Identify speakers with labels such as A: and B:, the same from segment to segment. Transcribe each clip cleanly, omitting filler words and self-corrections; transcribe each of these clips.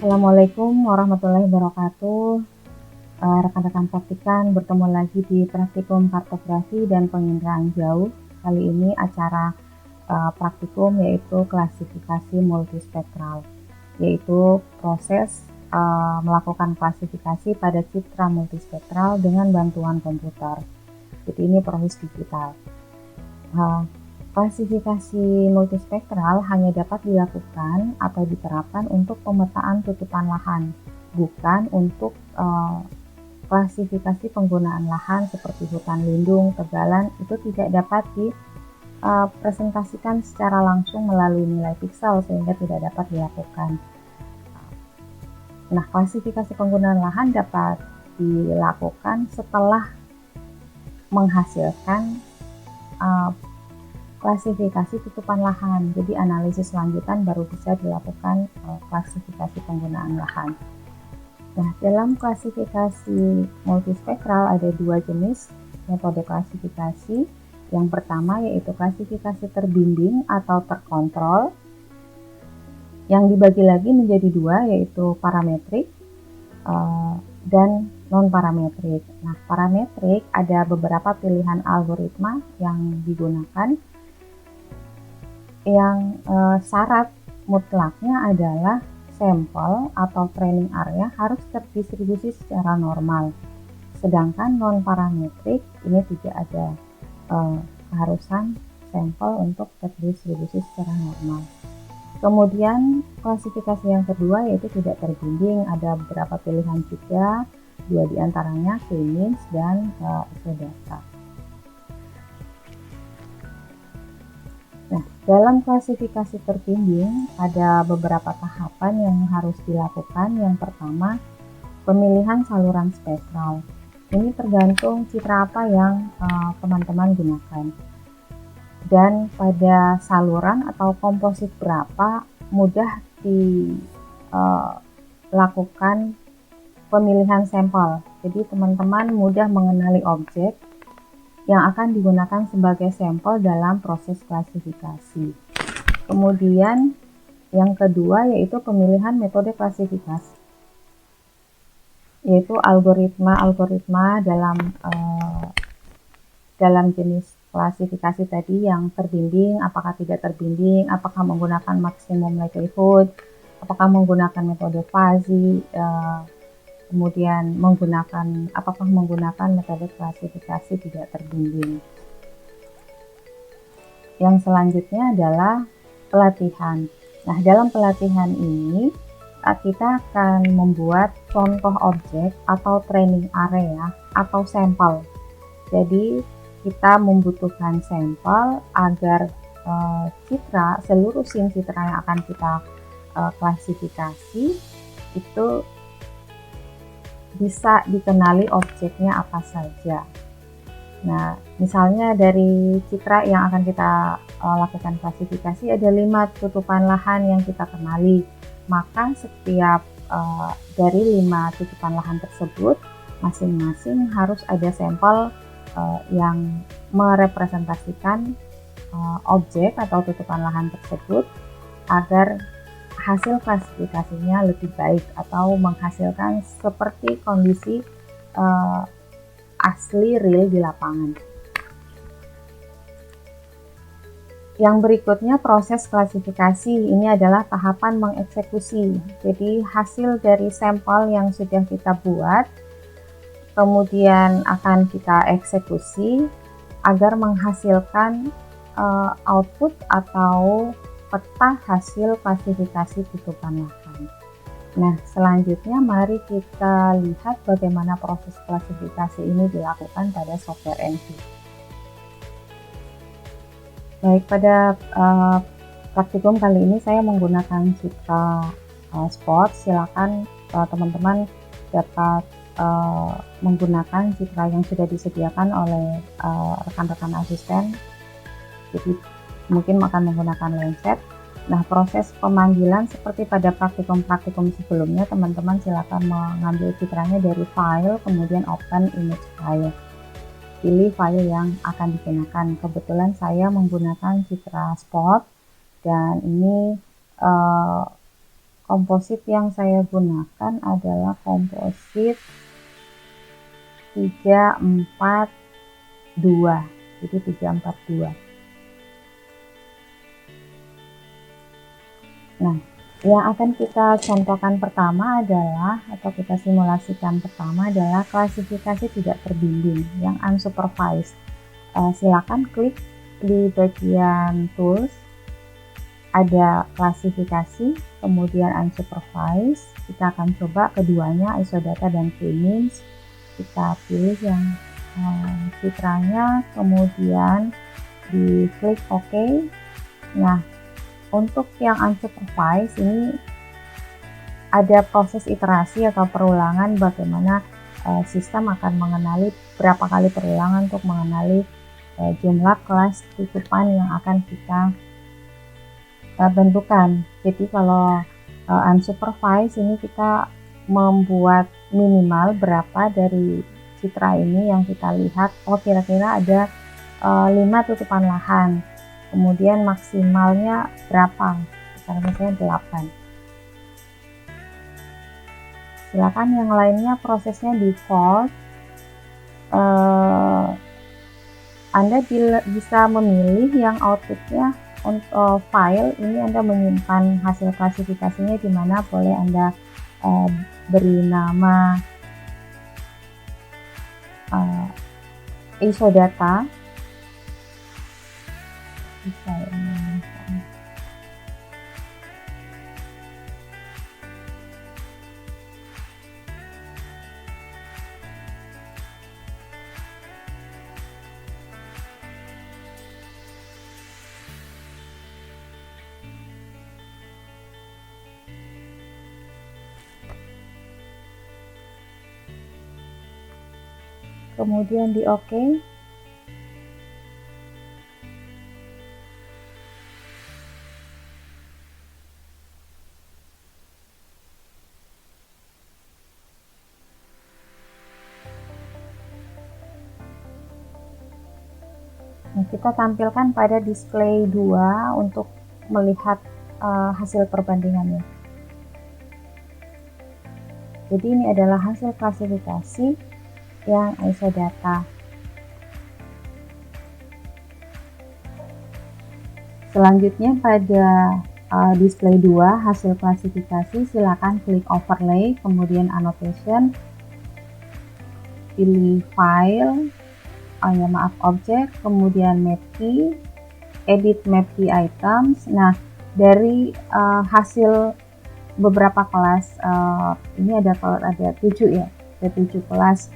A: Assalamualaikum warahmatullahi wabarakatuh. Rekan-rekan praktikan, bertemu lagi di praktikum kartografi dan penginderaan jauh. Kali ini acara praktikum yaitu klasifikasi multispektral, yaitu proses melakukan klasifikasi pada citra multispektral dengan bantuan komputer. Jadi ini proses digital. Klasifikasi multispektral hanya dapat dilakukan atau diterapkan untuk pemetaan tutupan lahan, bukan untuk klasifikasi penggunaan lahan seperti hutan lindung, tegalan. Itu tidak dapat dipresentasikan secara langsung melalui nilai piksel sehingga tidak dapat dilakukan. Nah, klasifikasi penggunaan lahan dapat dilakukan setelah menghasilkan klasifikasi tutupan lahan. Jadi analisis lanjutan baru bisa dilakukan klasifikasi penggunaan lahan. Nah, dalam klasifikasi multispektral ada dua jenis metode klasifikasi. Yang pertama yaitu klasifikasi terbimbing atau terkontrol, yang dibagi lagi menjadi dua, yaitu parametrik dan non-parametrik. Nah, parametrik ada beberapa pilihan algoritma yang digunakan. Yang syarat mutlaknya adalah sampel atau training area harus terdistribusi secara normal. Sedangkan non-parametrik ini tidak ada keharusan sampel untuk terdistribusi secara normal. Kemudian klasifikasi yang kedua yaitu tidak terbimbing, ada beberapa pilihan juga, dua diantaranya k-means dan isodata. Nah, dalam klasifikasi terbimbing ada beberapa tahapan yang harus dilakukan. Yang pertama, pemilihan saluran spektral. Ini tergantung citra apa yang teman-teman gunakan. Dan pada saluran atau komposit berapa mudah dilakukan pemilihan sampel. Jadi teman-teman mudah mengenali objek yang akan digunakan sebagai sampel dalam proses klasifikasi. Kemudian yang kedua yaitu pemilihan metode klasifikasi, yaitu algoritma dalam jenis klasifikasi tadi yang terbimbing, apakah tidak terbimbing, apakah menggunakan maksimum likelihood, apakah menggunakan metode fuzzy, kemudian apakah menggunakan metode klasifikasi tidak terbimbing. Yang selanjutnya adalah pelatihan. Nah, dalam pelatihan ini kita akan membuat contoh objek atau training area atau sampel. Jadi kita membutuhkan sampel agar seluruh scene citra yang akan kita klasifikasi itu bisa dikenali objeknya apa saja. Nah, misalnya dari citra yang akan kita lakukan klasifikasi ada 5 tutupan lahan yang kita kenali. Maka setiap dari 5 tutupan lahan tersebut masing-masing harus ada sampel yang merepresentasikan objek atau tutupan lahan tersebut agar hasil klasifikasinya lebih baik atau menghasilkan seperti kondisi asli real di lapangan. Yang berikutnya proses klasifikasi, ini adalah tahapan mengeksekusi. Jadi hasil dari sampel yang sudah kita buat kemudian akan kita eksekusi agar menghasilkan output atau peta hasil klasifikasi tutupan lahan. Nah, selanjutnya mari kita lihat bagaimana proses klasifikasi ini dilakukan pada software NV. Baik, pada praktikum kali ini saya menggunakan citra spot. Silakan teman-teman dapat menggunakan citra yang sudah disediakan oleh rekan-rekan asisten. Jadi mungkin akan menggunakan Landsat. Nah, proses pemanggilan seperti pada praktikum-praktikum sebelumnya, teman-teman silakan mengambil citranya dari file, kemudian open image file. Pilih file yang akan digunakan. Kebetulan saya menggunakan citra spot dan ini komposit yang saya gunakan adalah komposit 342, jadi 342. Nah, yang akan kita contohkan pertama adalah, atau kita simulasikan pertama adalah klasifikasi tidak terbimbing yang unsupervised. Silakan klik di bagian tools, ada klasifikasi, kemudian unsupervised. Kita akan coba keduanya, isodata dan k-means. Kita pilih yang citranya, kemudian di klik OK. Nah, untuk yang unsupervised ini ada proses iterasi atau perulangan bagaimana sistem akan mengenali berapa kali perulangan untuk mengenali jumlah kelas tutupan yang akan kita bentukan. Jadi kalau unsupervised ini kita membuat minimal berapa dari citra ini yang kita lihat, oh kira-kira ada 5 tutupan lahan, kemudian maksimalnya berapa, misalnya 8. Silakan yang lainnya prosesnya default. Anda bisa memilih yang outputnya untuk file ini Anda menyimpan hasil klasifikasinya di mana, boleh Anda beri nama isodata, bisa kemudian di OK. Nah, kita tampilkan pada display 2 untuk melihat hasil perbandingannya. Jadi ini adalah hasil klasifikasi yang isodata. Selanjutnya pada display 2 hasil klasifikasi, silakan klik overlay, kemudian annotation, pilih file, objek, kemudian map key, edit map key items. Nah, dari hasil beberapa kelas ini ada 7 ya, ada 7 kelas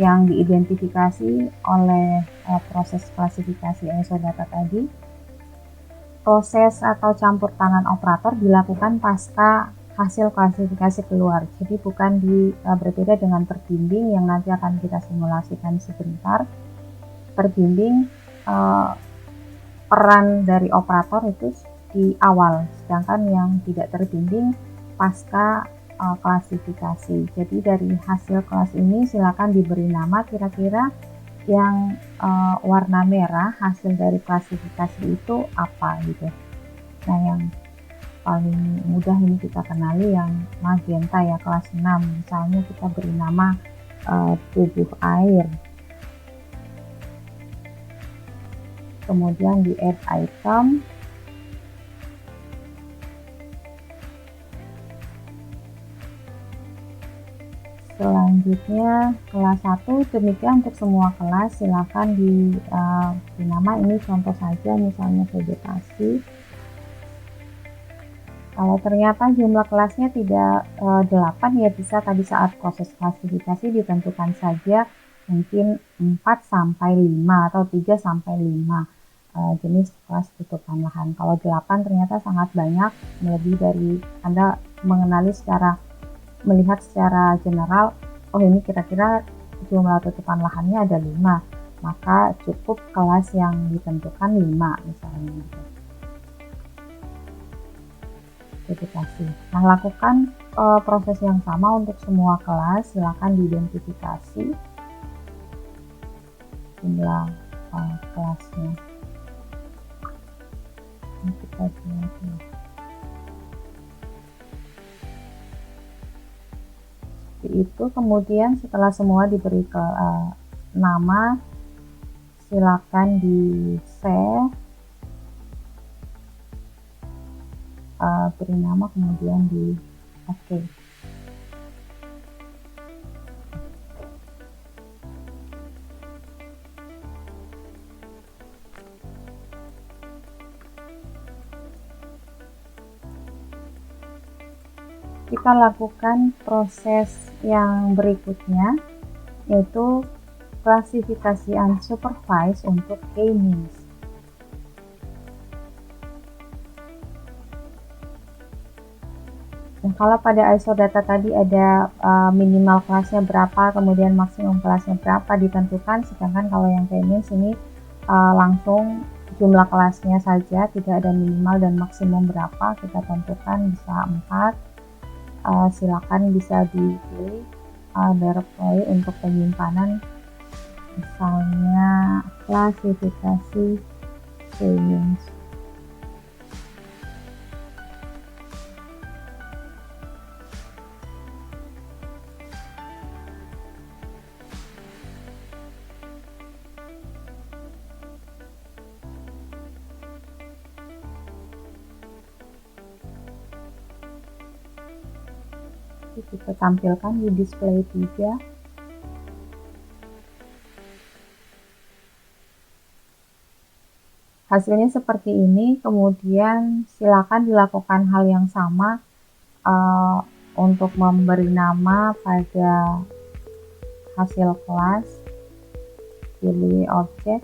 A: yang diidentifikasi oleh proses klasifikasi isodata tadi. Proses atau campur tangan operator dilakukan pasca hasil klasifikasi keluar, jadi bukan berbeda dengan terbimbing yang nanti akan kita simulasikan sebentar. Terbimbing peran dari operator itu di awal, sedangkan yang tidak terbimbing pasca klasifikasi. Jadi dari hasil kelas ini silakan diberi nama kira-kira yang warna merah hasil dari klasifikasi itu apa gitu. Nah, yang paling mudah ini kita kenali yang magenta ya, kelas 6. Misalnya kita beri nama tubuh air. Kemudian di add item, selanjutnya kelas 1. Demikian untuk semua kelas, silakan di nama ini contoh saja, misalnya vegetasi. Kalau ternyata jumlah kelasnya tidak 8 ya bisa tadi saat proses klasifikasi ditentukan saja mungkin 4 sampai 5 atau 3 sampai 5 jenis kelas tutupan lahan. Kalau 8 ternyata sangat banyak, lebih dari Anda mengenali melihat secara general, oh ini kira-kira jumlah tutupan lahannya ada 5, maka cukup kelas yang ditentukan 5 misalnya. Vegetasi. Nah, lakukan proses yang sama untuk semua kelas. Silakan diidentifikasi jumlah kelasnya. Ini kita lihat. seperti itu. Kemudian setelah semua diberi nama, silakan di save, beri nama, kemudian di oke. Kita lakukan proses yang berikutnya, yaitu klasifikasi unsupervised untuk K-means. Nah, kalau pada ISO data tadi ada minimal kelasnya berapa, kemudian maksimum kelasnya berapa ditentukan, sedangkan kalau yang K-means ini langsung jumlah kelasnya saja, tidak ada minimal dan maksimum berapa, kita tentukan bisa 4. Silakan bisa dipilih directory untuk penyimpanan, misalnya klasifikasi K-means. Kita tampilkan di display 3. Hasilnya seperti ini. Kemudian silakan dilakukan hal yang sama untuk memberi nama pada hasil kelas. Pilih objek,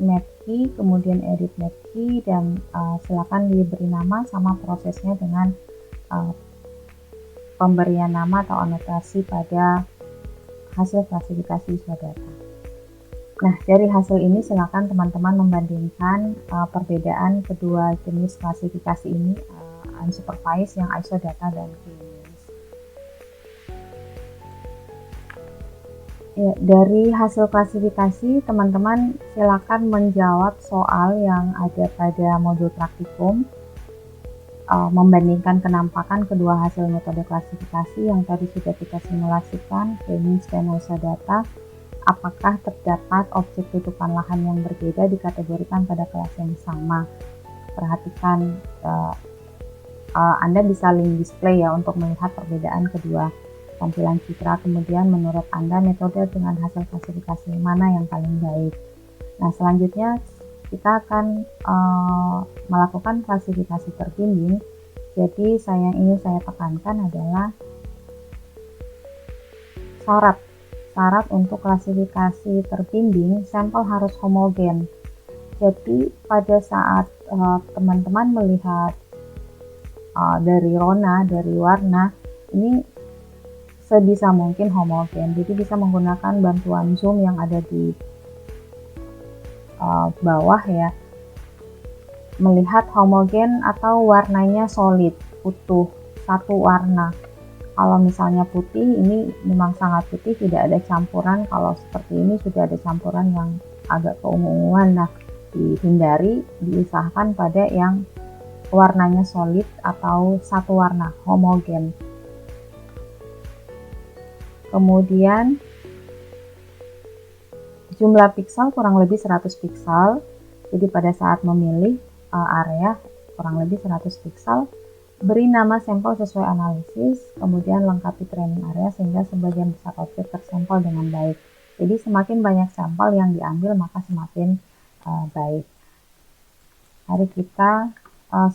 A: map key, kemudian edit map key, dan silakan diberi nama sama prosesnya dengan pemberian nama atau anotasi pada hasil klasifikasi ISO data. Nah, dari hasil ini silakan teman-teman membandingkan perbedaan kedua jenis klasifikasi ini, unsupervised yang ISO data dan K-means. Ya, dari hasil klasifikasi teman-teman silakan menjawab soal yang ada pada modul praktikum, membandingkan kenampakan kedua hasil metode klasifikasi yang tadi sudah kita simulasikan, K-means dan ISO data. Apakah terdapat objek tutupan lahan yang berbeda dikategorikan pada kelas yang sama? Perhatikan, Anda bisa link display ya untuk melihat perbedaan kedua tampilan citra. Kemudian menurut Anda metode dengan hasil klasifikasi mana yang paling baik? Nah, selanjutnya kita akan melakukan klasifikasi terbimbing. Jadi yang ingin saya tekankan adalah syarat untuk klasifikasi terbimbing, sampel harus homogen. Jadi pada saat teman-teman melihat dari rona, dari warna, ini sebisa mungkin homogen. Jadi bisa menggunakan bantuan zoom yang ada di bawah ya, melihat homogen atau warnanya solid, utuh, satu warna. Kalau misalnya putih, ini memang sangat putih, tidak ada campuran. Kalau seperti ini sudah ada campuran yang agak keungu-unguan. Nah, dihindari, diusahakan pada yang warnanya solid atau satu warna, homogen. Kemudian jumlah piksel kurang lebih 100 piksel. Jadi pada saat memilih area kurang lebih 100 piksel, beri nama sampel sesuai analisis, kemudian lengkapi training area sehingga sebagian besar objek tersampel dengan baik. Jadi semakin banyak sampel yang diambil maka semakin baik. Mari kita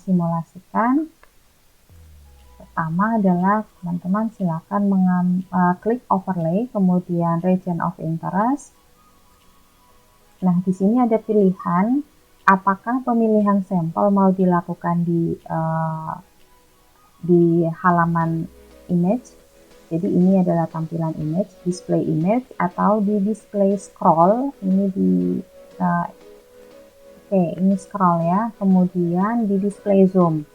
A: simulasikan. Pertama adalah teman-teman silakan klik overlay, kemudian region of interest. Nah, di sini ada pilihan apakah pemilihan sampel mau dilakukan di halaman image. Jadi ini adalah tampilan image, display image, atau di display scroll. Ini ini scroll ya. Kemudian di display zoom.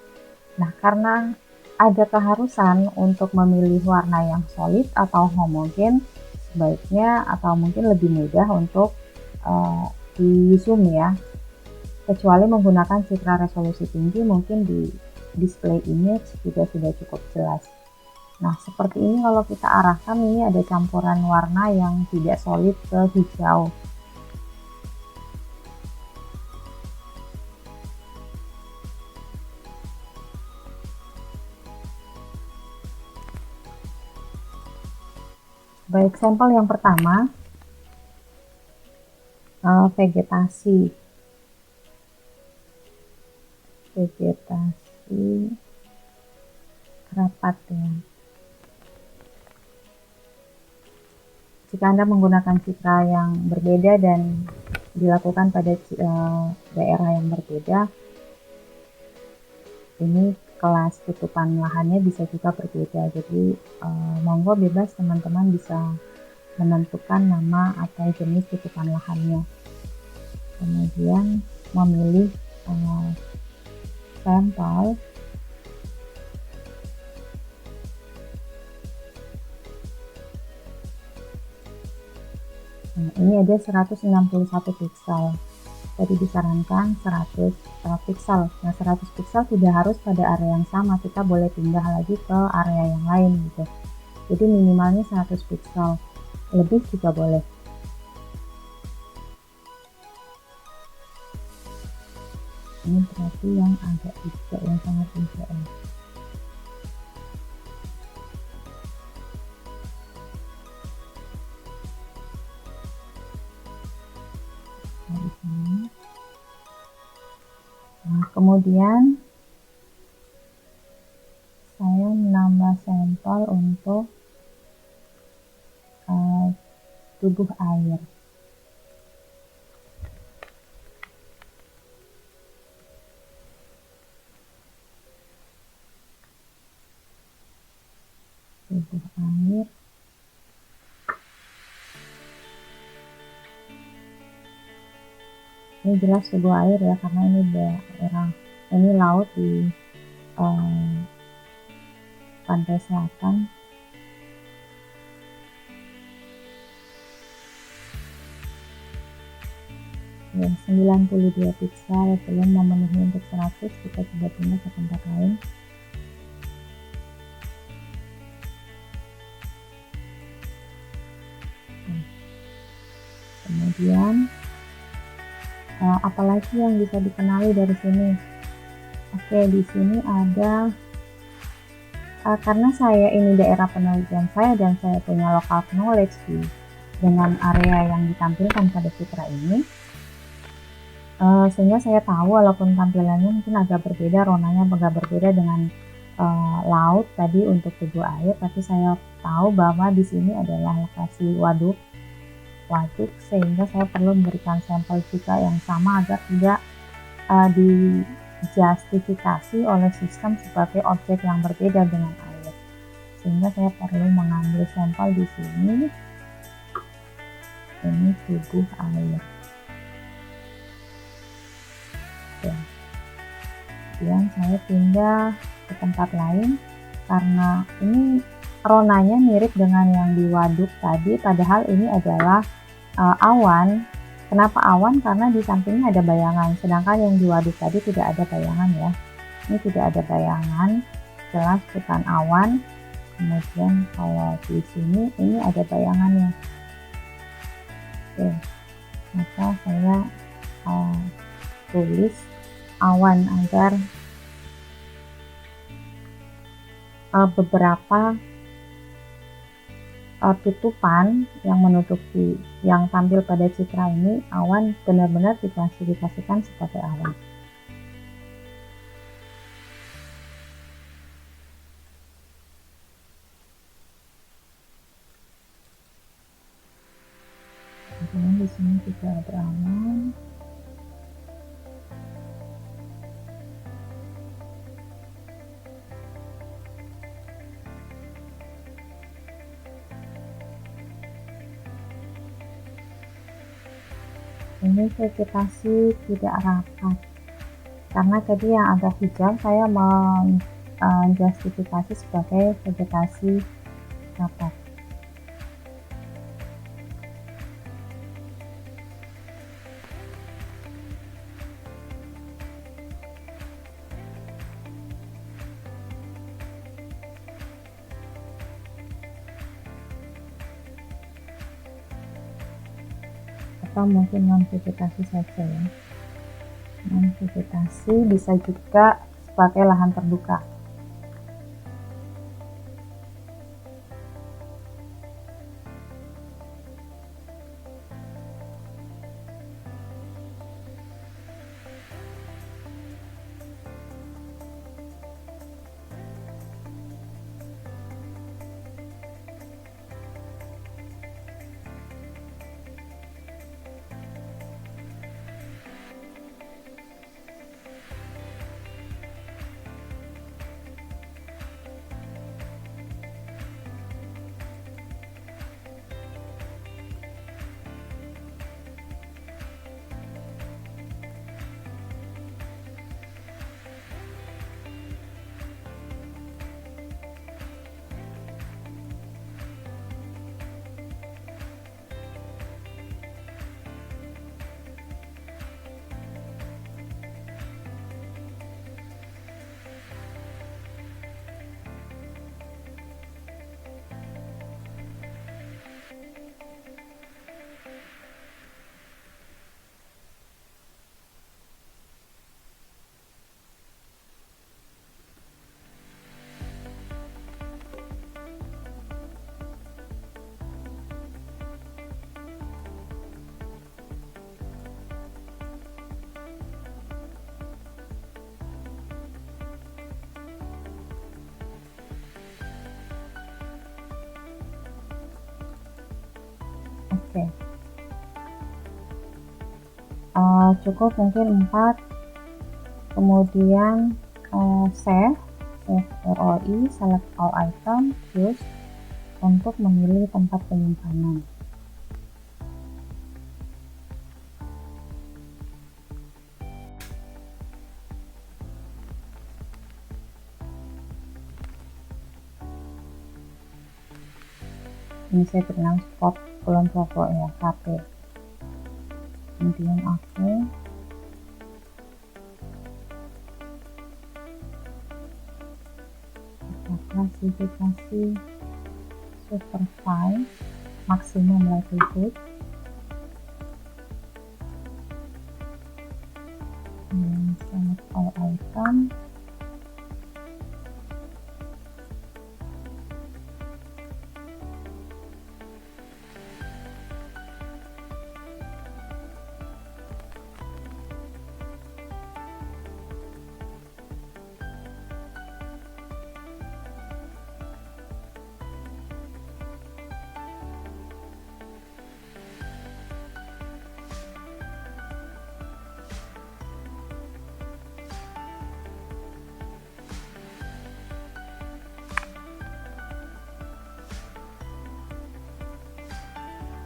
A: Nah, karena ada keharusan untuk memilih warna yang solid atau homogen, sebaiknya atau mungkin lebih mudah untuk di zoom ya, kecuali menggunakan citra resolusi tinggi, mungkin di display image juga sudah cukup jelas. Nah, seperti ini kalau kita arahkan, ini ada campuran warna yang tidak solid ke hijau. Baik, sampel yang pertama, vegetasi rapat ya. Jika Anda menggunakan citra yang berbeda dan dilakukan pada daerah yang berbeda, ini kelas tutupan lahannya bisa juga berbeda. Jadi monggo bebas teman-teman bisa menentukan nama atau jenis tutupan lahannya. Kemudian memilih sampel. Nah, ini ada 161 pixel. Tadi disarankan 100 pixel. Nah, 100 pixel tidak harus pada area yang sama, kita boleh pindah lagi ke area yang lain gitu. Jadi minimalnya 100 pixel, lebih juga boleh. Ini berarti yang agak hijau, yang sangat hijau. Dari sini. Nah, kemudian saya menambah sampel untuk tubuh air. Tubuh air. Ini jelas tubuh air ya, karena ini daerah, ini laut di pantai selatan. Ya, 92 pixel belum memenuhi untuk 100, kita coba pindah ke tempat lain. Kemudian apalagi yang bisa dikenali dari sini? Oke, di sini ada karena saya ini daerah penelitian saya dan saya punya local knowledge dengan area yang ditampilkan pada citra ini, sehingga saya tahu walaupun tampilannya mungkin agak berbeda, ronanya agak berbeda dengan laut tadi untuk tubuh air, tapi saya tahu bahwa di sini adalah lokasi waduk, sehingga saya perlu memberikan sampel juga yang sama agar tidak dijustifikasi oleh sistem sebagai objek yang berbeda dengan air, sehingga saya perlu mengambil sampel di sini. Ini tubuh air. Kemudian saya pindah ke tempat lain karena ini ronanya mirip dengan yang di waduk tadi, padahal ini adalah awan. Kenapa awan? Karena di sampingnya ada bayangan, sedangkan yang di waduk tadi tidak ada bayangan ya. Ini tidak ada bayangan, jelas bukan awan. Kemudian kalau di sini ini ada bayangannya. Oke, maka saya tulis awan agar beberapa tutupan yang menutupi yang tampil pada citra ini, awan benar-benar diklasifikasikan sebagai awan. Kemudian di sini juga ada awan. Ini vegetasi tidak rapat, karena tadi yang agak hijau saya menjustifikasi sebagai vegetasi rapat. atau mungkin non vegetasi saja ya. Non vegetasi bisa juga sebagai lahan terbuka. Oke. Cukup mungkin 4, kemudian save ROI, select all item, choose untuk memilih tempat penyimpanan. Ini saya berikan spot Kulon Progo ya, KP. Kemudian oke. Kita klasifikasi supervise maksimum livelihood. Select all item.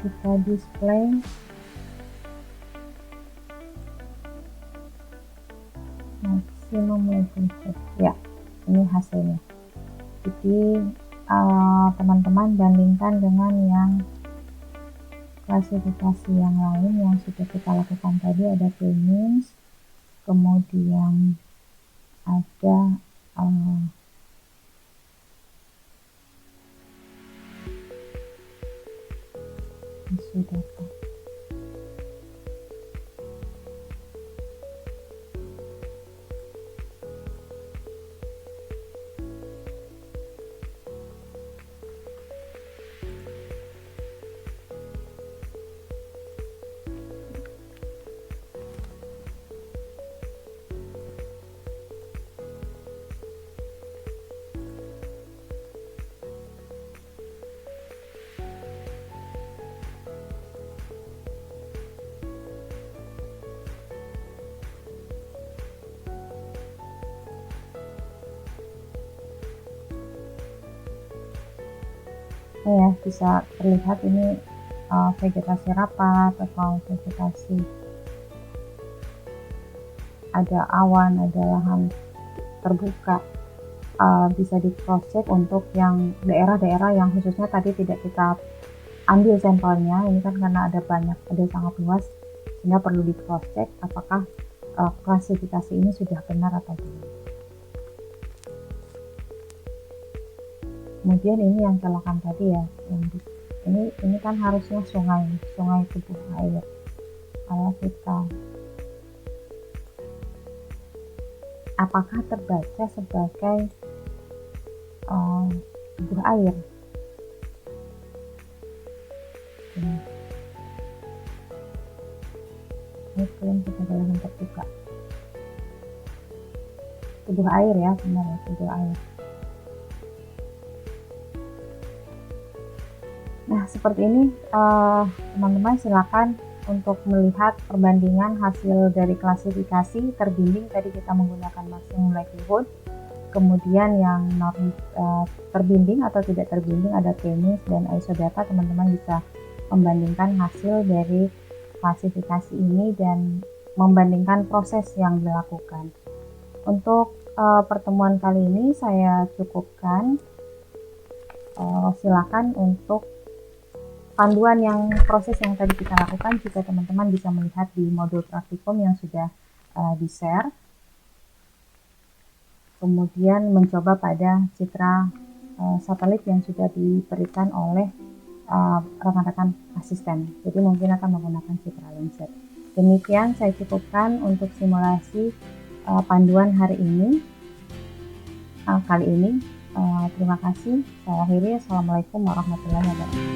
A: Kita display maximum livelihood ya, ini hasilnya. Jadi teman-teman bandingkan dengan yang klasifikasi yang lain yang sudah kita lakukan tadi. Ada premiums, kemudian ada isu data. Ya, bisa terlihat ini vegetasi rapat atau vegetasi ada awan, ada lahan terbuka. Bisa di cross check untuk yang daerah-daerah yang khususnya tadi tidak kita ambil sampelnya. Ini kan karena ada sangat luas, sehingga perlu di cross check apakah klasifikasi ini sudah benar atau tidak. Kemudian ini yang colokan tadi ya, ini kan harusnya sungai tubuh air. Citra. Apakah terbaca sebagai tubuh air? Ini kalian kita jalan terbuka. Tubuh air ya, benar ya, tubuh air. Nah, seperti ini teman-teman silakan untuk melihat perbandingan hasil dari klasifikasi terbimbing. Tadi kita menggunakan maximum likelihood, kemudian yang non terbimbing atau tidak terbimbing ada K-means dan isodata. Teman-teman bisa membandingkan hasil dari klasifikasi ini dan membandingkan proses yang dilakukan. Untuk pertemuan kali ini saya cukupkan. Silakan untuk panduan yang proses yang tadi kita lakukan juga teman-teman bisa melihat di modul praktikum yang sudah di-share. Kemudian mencoba pada citra satelit yang sudah diberikan oleh rekan-rekan asisten. Jadi mungkin akan menggunakan citra Landsat. Demikian saya cukupkan untuk simulasi panduan hari ini. Kali ini terima kasih. Saya akhiri. Assalamualaikum warahmatullahi wabarakatuh.